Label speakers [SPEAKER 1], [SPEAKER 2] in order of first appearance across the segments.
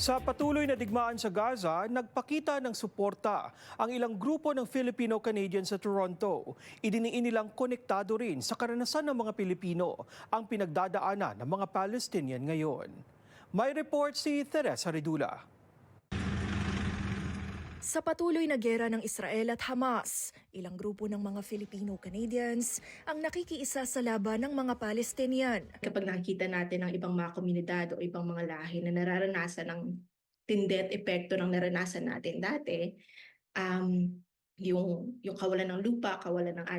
[SPEAKER 1] Sa patuloy na digmaan sa Gaza, nagpakita ng suporta ang ilang grupo ng Filipino-Canadian sa Toronto. Idiniin nilang konektado rin sa karanasan ng mga Pilipino ang pinagdadaanan ng mga Palestinian ngayon. May report si Teresa Redula.
[SPEAKER 2] Sa patuloy na giyera ng Israel at Hamas, ilang grupo ng mga Filipino-Canadians ang nakikiisa sa laban ng mga Palestinian.
[SPEAKER 3] Kapag nakikita natin ang ibang mga komunidad o ibang mga lahi na nararanasan ng tindi at epekto ng naranasan natin dati, yung kawalan ng lupa, kawalan ng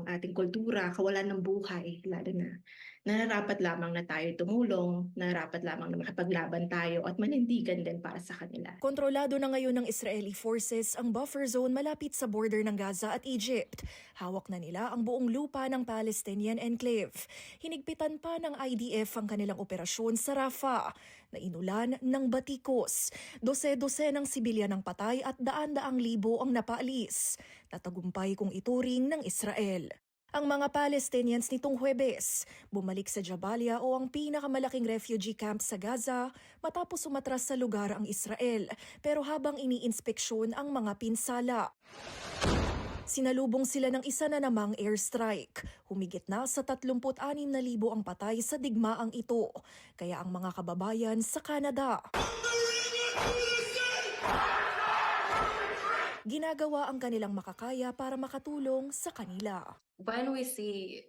[SPEAKER 3] ating kultura, kawalan ng buhay, lalo na nararapat lamang na tayo tumulong, nararapat lamang na makapaglaban tayo at manindigan din para sa kanila.
[SPEAKER 2] Kontrolado na ngayon ng Israeli forces ang buffer zone malapit sa border ng Gaza at Egypt. Hawak na nila ang buong lupa ng Palestinian enclave. Hinigpitan pa ng IDF ang kanilang operasyon sa Rafah na inulan ng batikos. Dose-dose ng sibilyan ng patay at daan-daang libo ang napaalis. Tatagumpay kung ituring ng Israel. Ang mga Palestinians nitong Huwebes, bumalik sa Jabalia o ang pinakamalaking refugee camp sa Gaza matapos umatras sa lugar ang Israel, pero habang iniinspeksyon ang mga pinsala. Sinalubong sila ng isa na namang airstrike. Humigit na sa 36,000 ang patay sa digmaang ito. Kaya ang mga kababayan sa Canada ginagawa ang kanilang makakaya para makatulong sa kanila.
[SPEAKER 4] When we see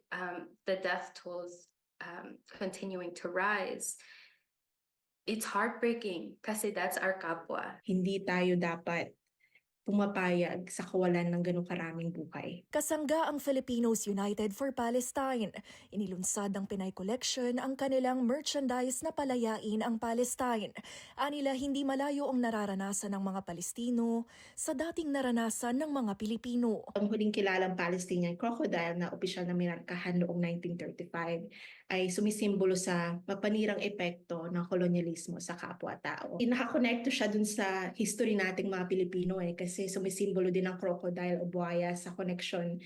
[SPEAKER 4] the death tolls continuing to rise, it's heartbreaking kasi that's our kapwa.
[SPEAKER 3] Hindi tayo dapat pumapayag sa kawalan ng ganong karaming buhay.
[SPEAKER 2] Kasangga ang Filipinos United for Palestine. Inilunsad ng Pinay Collection ang kanilang merchandise na palayain ang Palestine. Anila hindi malayo ang nararanasan ng mga Palestino sa dating naranasan ng mga Pilipino.
[SPEAKER 3] Ang huling kilalang Palestinian crocodile na opisyal na minarkahan noong 1935 ay sumisimbolo sa mapanirang epekto ng kolonyalismo sa kapwa-tao. Nakakonekto siya dun sa history nating mga Pilipino kasi sumisimbolo din ang crocodile o buhaya sa connection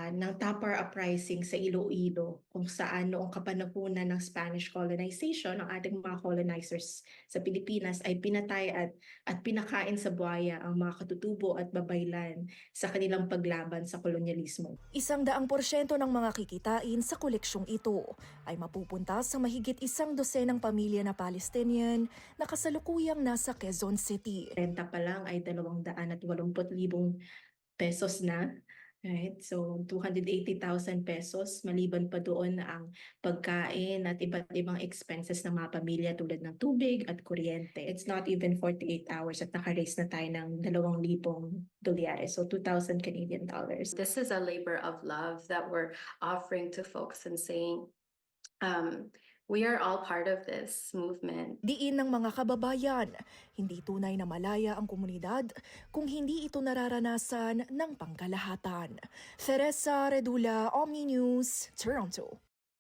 [SPEAKER 3] ng Tapar Uprising sa Iloilo, kung saan noong kapanahunan ng Spanish colonization, ang ating mga colonizers sa Pilipinas ay pinatay at pinakain sa buhaya ang mga katutubo at babaylan sa kanilang paglaban sa kolonyalismo.
[SPEAKER 2] 100% ng mga kikitain sa koleksyong ito ay mapupunta sa mahigit 100 pamilya na Palestinian na kasalukuyang nasa Quezon City.
[SPEAKER 3] Renta pa lang ay 280,000 pesos na. Right? So 280,000 pesos, maliban pa doon ang pagkain at iba't ibang expenses ng mga pamilya tulad ng tubig at kuryente. It's not even 48 hours at naka-raise na tayo ng 2,000 dolyares, so 2,000 Canadian dollars.
[SPEAKER 4] This is a labor of love that we're offering to folks and saying, we are all part of this movement.
[SPEAKER 2] Diin ng mga kababayan, hindi tunay na malaya ang komunidad kung hindi ito nararanasan ng pangkalahatan. Teresa Redula, Omni News, Toronto.